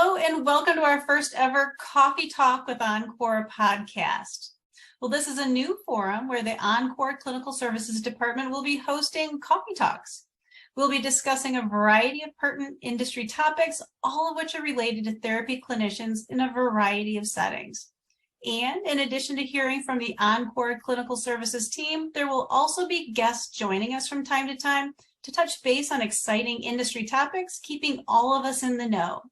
Hello and welcome to our first ever Coffee Talk with Encore podcast. Well, this is a new forum where the Encore Clinical Services Department will be hosting coffee talks. We'll be discussing a variety of pertinent industry topics, all of which are related to therapy clinicians in a variety of settings. And in addition to hearing from the Encore Clinical Services team, there will also be guests joining us from time to touch base on exciting industry topics, keeping all of us in the know.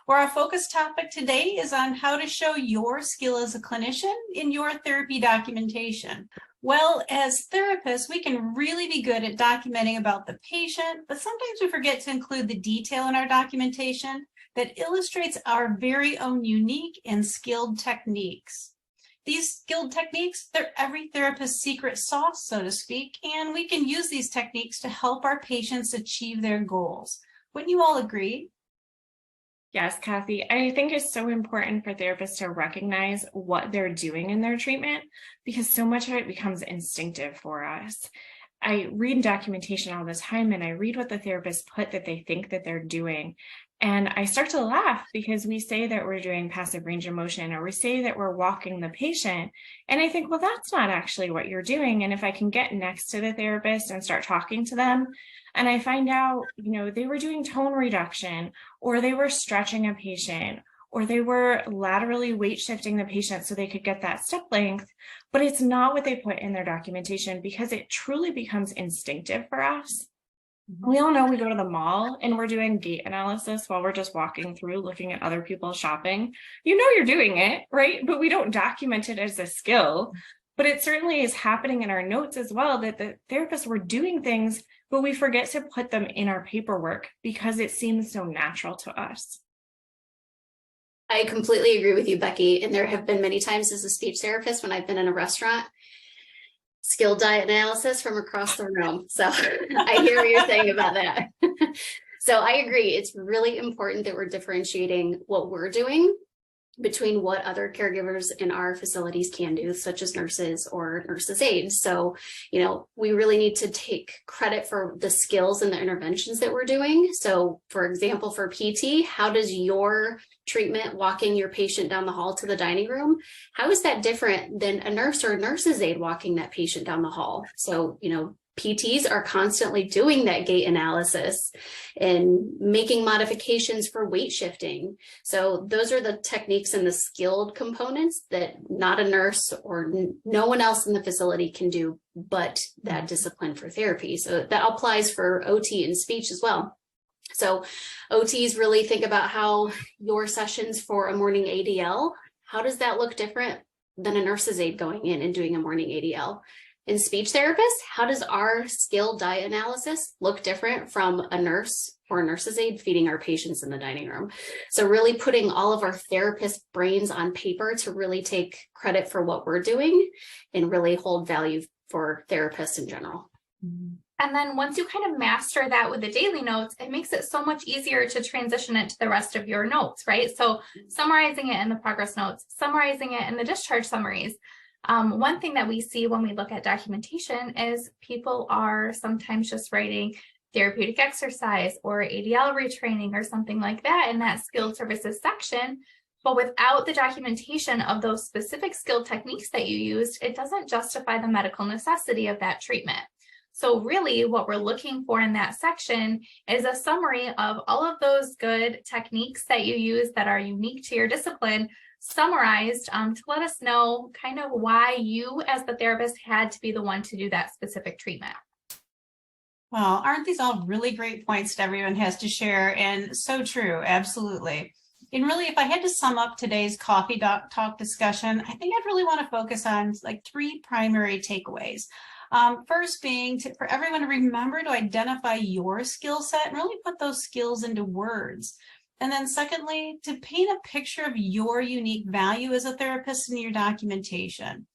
Where our focus topic today is on how to show your skill as a clinician in your therapy documentation. Well, as therapists, we can really be good at documenting about the patient, but sometimes we forget to include the detail in our documentation that illustrates our very own unique and skilled techniques. These skilled techniques, they're every therapist's secret sauce, so to speak, and we can use these techniques to help our patients achieve their goals. Wouldn't you all agree? Yes, Kathy, I think it's so important for therapists to recognize what they're doing in their treatment because so much of it becomes instinctive for us. I read documentation all the time and I read what the therapists put that they think that they're doing. And I start to laugh because we say that we're doing passive range of motion or we say that we're walking the patient. And I think, well, that's not actually what you're doing. And if I can get next to the therapist and start talking to them, and I find out, they were doing tone reduction or they were stretching a patient or they were laterally weight shifting the patient so they could get that step length, but it's not what they put in their documentation because it truly becomes instinctive for us. We all know we go to the mall and we're doing gait analysis while we're just walking through looking at other people shopping. You're doing it, right? But we don't document it as a skill. But it certainly is happening in our notes as well that the therapists were doing things, but we forget to put them in our paperwork because it seems so natural to us. I completely agree with you, Becky. And there have been many times as a speech therapist when I've been in a restaurant, skilled diet analysis from across the room. So I hear what you're saying about that. So I agree. It's really important that we're differentiating what we're doing between what other caregivers in our facilities can do, such as nurses or nurses' aides. So, we really need to take credit for the skills and the interventions that we're doing. So, for example, for PT, how does your treatment walking your patient down the hall to the dining room, how is that different than a nurse or a nurse's aide walking that patient down the hall? So, PTs are constantly doing that gait analysis and making modifications for weight shifting. So those are the techniques and the skilled components that not a nurse or no one else in the facility can do, but that discipline for therapy. So that applies for OT and speech as well. So OTs really think about how your sessions for a morning ADL, how does that look different than a nurse's aide going in and doing a morning ADL? In speech therapists, how does our skilled diet analysis look different from a nurse or a nurse's aide feeding our patients in the dining room? So really putting all of our therapist brains on paper to really take credit for what we're doing and really hold value for therapists in general. And then once you kind of master that with the daily notes, it makes it so much easier to transition it to the rest of your notes, right? So summarizing it in the progress notes, summarizing it in the discharge summaries. One thing that we see when we look at documentation is people are sometimes just writing therapeutic exercise or ADL retraining or something like that in that skilled services section. But without the documentation of those specific skilled techniques that you used, it doesn't justify the medical necessity of that treatment. So really what we're looking for in that section is a summary of all of those good techniques that you use that are unique to your discipline, summarized to let us know kind of why you as the therapist had to be the one to do that specific treatment. Well, aren't these all really great points that everyone has to share? And so true, absolutely. And really, if I had to sum up today's coffee talk discussion, I think I'd really want to focus on like three primary takeaways. First being for everyone to remember to identify your skill set and really put those skills into words. And then secondly, to paint a picture of your unique value as a therapist in your documentation.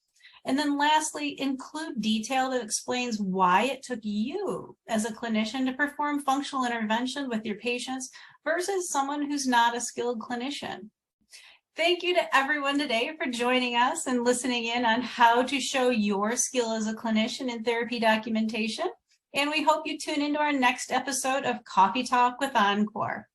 And then lastly, include detail that explains why it took you as a clinician to perform functional intervention with your patients versus someone who's not a skilled clinician. Thank you to everyone today for joining us and listening in on how to show your skill as a clinician in therapy documentation. And we hope you tune into our next episode of Coffee Talk with Encore.